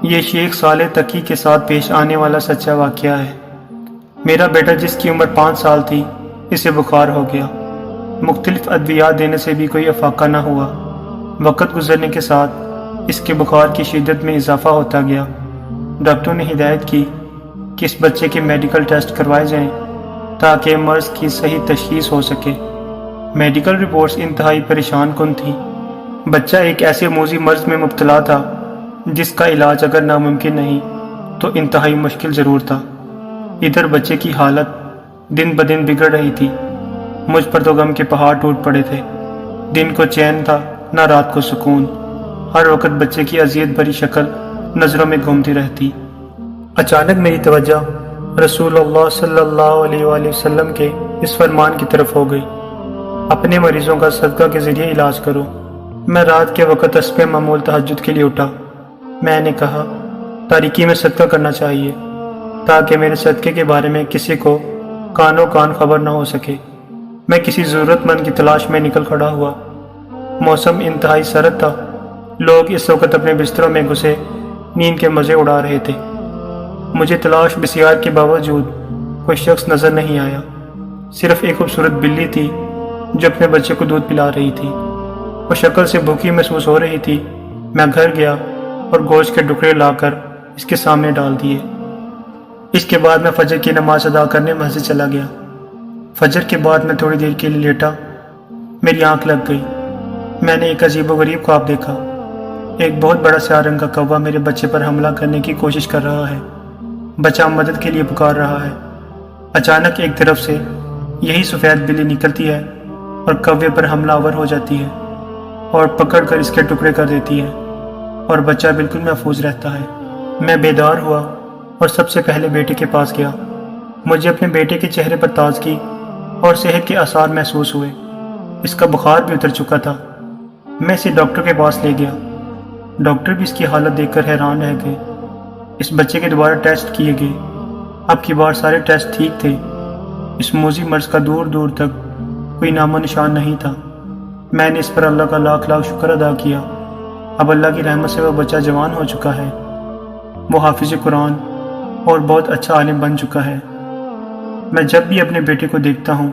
یہ شیخ صالح تقی کے ساتھ پیش آنے والا سچا واقعہ ہے۔ میرا بیٹا جس کی عمر 5 سال تھی، اسے بخار ہو گیا۔ مختلف ادویات دینے سے بھی کوئی افاقہ نہ ہوا۔ وقت گزرنے کے ساتھ اس کے بخار کی شدت میں اضافہ ہوتا گیا۔ ڈاکٹروں نے ہدایت کی کہ اس بچے کے میڈیکل ٹیسٹ کروائے جائیں تاکہ مرض کی صحیح تشخیص ہو سکے۔ میڈیکل رپورٹس انتہائی پریشان کن تھیں۔ بچہ ایک ایسے موذی مرض میں مبتلا تھا جس کا علاج اگر ناممکن نہیں تو انتہائی مشکل ضرور تھا۔ ادھر بچے کی حالت دن بدن بگڑ رہی تھی۔ مجھ پر تو غم کے پہاڑ ٹوٹ پڑے تھے۔ دن کو چین تھا نہ رات کو سکون۔ ہر وقت بچے کی اذیت بھری شکل نظروں میں گھومتی رہتی۔ اچانک میری توجہ رسول اللہ صلی اللہ علیہ وآلہ وسلم کے اس فرمان کی طرف ہو گئی، اپنے مریضوں کا صدقہ کے ذریعے علاج کرو۔ میں رات کے وقت حسب معمول تہجد کے لیے اٹھا۔ میں نے کہا تاریکی میں صدقہ کرنا چاہیے تاکہ میرے صدقے کے بارے میں کسی کو کانوں کان خبر نہ ہو سکے۔ میں کسی ضرورت مند کی تلاش میں نکل کھڑا ہوا۔ موسم انتہائی سرد تھا۔ لوگ اس وقت اپنے بستروں میں گھسے نیند کے مزے اڑا رہے تھے۔ مجھے تلاش بسیار کے باوجود کوئی شخص نظر نہیں آیا۔ صرف ایک خوبصورت بلی تھی جو اپنے بچے کو دودھ پلا رہی تھی۔ وہ شکل سے بھوکی محسوس ہو رہی تھی۔ میں گھر گیا اور گوشت کے ٹکڑے لا کر اس کے سامنے ڈال دیے۔ اس کے بعد میں فجر کی نماز ادا کرنے مسجد چلا گیا۔ فجر کے بعد میں تھوڑی دیر کے لیے لیٹا۔ میری آنکھ لگ گئی۔ میں نے ایک عجیب و غریب خواب دیکھا۔ ایک بہت بڑا سیاہ رنگ کا کوّا میرے بچے پر حملہ کرنے کی کوشش کر رہا ہے۔ بچہ مدد کے لیے پکار رہا ہے۔ اچانک ایک طرف سے یہی سفید بلی نکلتی ہے اور کوّے پر حملہ آور ہو جاتی ہے اور پکڑ کر اس کے ٹکڑے کر دیتی ہے اور بچہ بالکل محفوظ رہتا ہے۔ میں بیدار ہوا اور سب سے پہلے بیٹے کے پاس گیا۔ مجھے اپنے بیٹے کے چہرے پر تازگی اور صحت کے آثار محسوس ہوئے۔ اس کا بخار بھی اتر چکا تھا۔ میں اسے ڈاکٹر کے پاس لے گیا۔ ڈاکٹر بھی اس کی حالت دیکھ کر حیران رہ گئے۔ اس بچے کے دوبارہ ٹیسٹ کیے گئے۔ اب کی بار سارے ٹیسٹ ٹھیک تھے۔ اس موذی مرض کا دور دور تک کوئی نام و نشان نہیں تھا۔ میں نے اس پر اللہ کا لاکھ لاکھ شکر ادا کیا۔ اب اللہ کی رحمت سے وہ بچہ جوان ہو چکا ہے۔ وہ حافظ قرآن اور بہت اچھا عالم بن چکا ہے۔ میں جب بھی اپنے بیٹے کو دیکھتا ہوں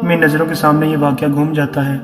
میری نظروں کے سامنے یہ واقعہ گھوم جاتا ہے۔